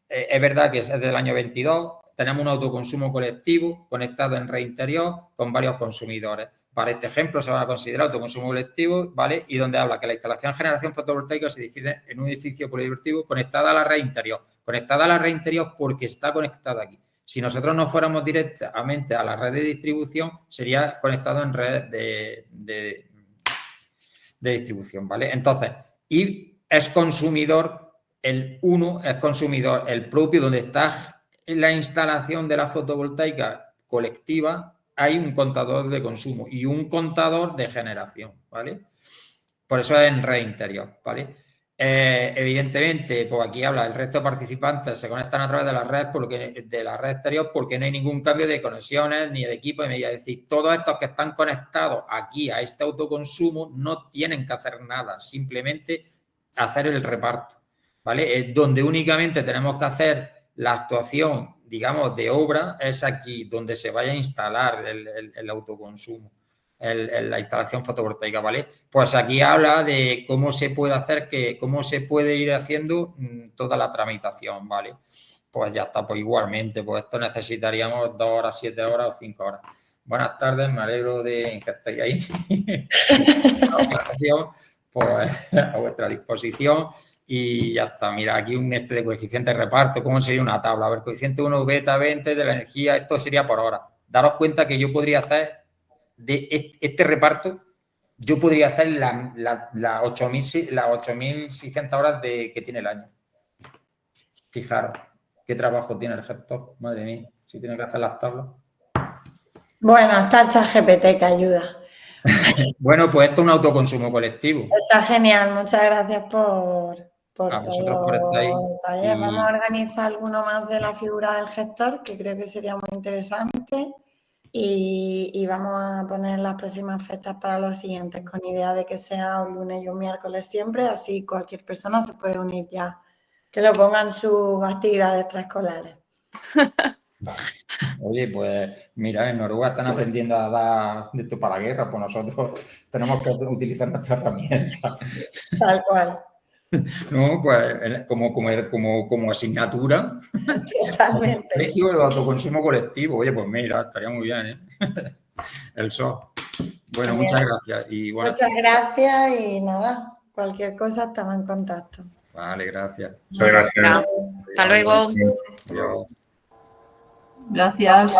Es verdad que es del año 22, tenemos un autoconsumo colectivo conectado en red interior con varios consumidores. Para este ejemplo se va a considerar autoconsumo colectivo, ¿vale? Y donde habla que la instalación de generación fotovoltaica se divide en un edificio polideportivo conectada a la red interior. Conectada a la red interior porque está conectada aquí. Si nosotros no fuéramos directamente a la red de distribución, sería conectado en red de distribución, ¿vale? Entonces, y es consumidor, el propio, donde está la instalación de la fotovoltaica colectiva, hay un contador de consumo y un contador de generación, ¿vale? Por eso es en red interior, ¿vale? Evidentemente, pues aquí habla, el resto de participantes se conectan a través de la red exterior porque no hay ningún cambio de conexiones ni de equipo de medida. Es decir, todos estos que están conectados aquí a este autoconsumo no tienen que hacer nada, simplemente hacer el reparto. ¿vale? Donde únicamente tenemos que hacer la actuación, digamos, de obra, es aquí, donde se vaya a instalar el autoconsumo, la instalación fotovoltaica, ¿vale? Pues aquí habla de cómo se puede hacer, cómo se puede ir haciendo toda la tramitación, ¿vale? Pues ya está, pues igualmente, pues esto necesitaríamos 2 horas, 7 horas o 5 horas. Buenas tardes, me alegro de que estéis ahí. Pues a vuestra disposición y ya está. Mira, aquí un de coeficiente de reparto, ¿cómo sería una tabla? A ver, coeficiente 1 beta 20 de la energía, esto sería por hora. Daros cuenta que yo podría hacer de este reparto, yo podría hacer las 8.600 horas que tiene el año. Fijaros, qué trabajo tiene el gestor, madre mía, si tiene que hacer las tablas. Bueno, está el ChatGPT que ayuda. Bueno, pues esto es un autoconsumo colectivo. Está genial, muchas gracias por A vosotros por todo estar ahí. el taller. Y- Vamos a organizar alguno más de la figura del gestor, que creo que sería muy interesante. Y vamos a poner las próximas fechas para los siguientes, con idea de que sea un lunes y un miércoles siempre, así cualquier persona se puede unir ya, que lo pongan sus actividades extraescolares. Oye, pues mira, en Noruega están aprendiendo a dar de esto para la guerra, pues nosotros tenemos que utilizar nuestra herramienta. Tal cual. No, pues como asignatura, Totalmente. colegio el autoconsumo colectivo. Oye, pues mira, estaría muy bien, ¿eh? El SO. Bueno, muchas gracias. Y buenas Muchas gracias y nada, cualquier cosa estamos en contacto. Vale, gracias. Muchas gracias. Hasta luego. Adiós. Gracias.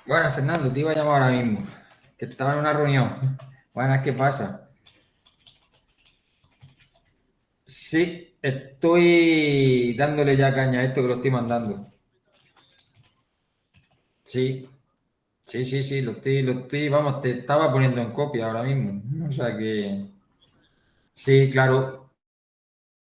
Bueno, Fernando, te iba a llamar ahora mismo, que estaba en una reunión. Buenas, ¿qué pasa? Sí, estoy dándole ya caña a esto que lo estoy mandando. Sí, sí, lo estoy, vamos, te estaba poniendo en copia ahora mismo. O sea que, sí, claro,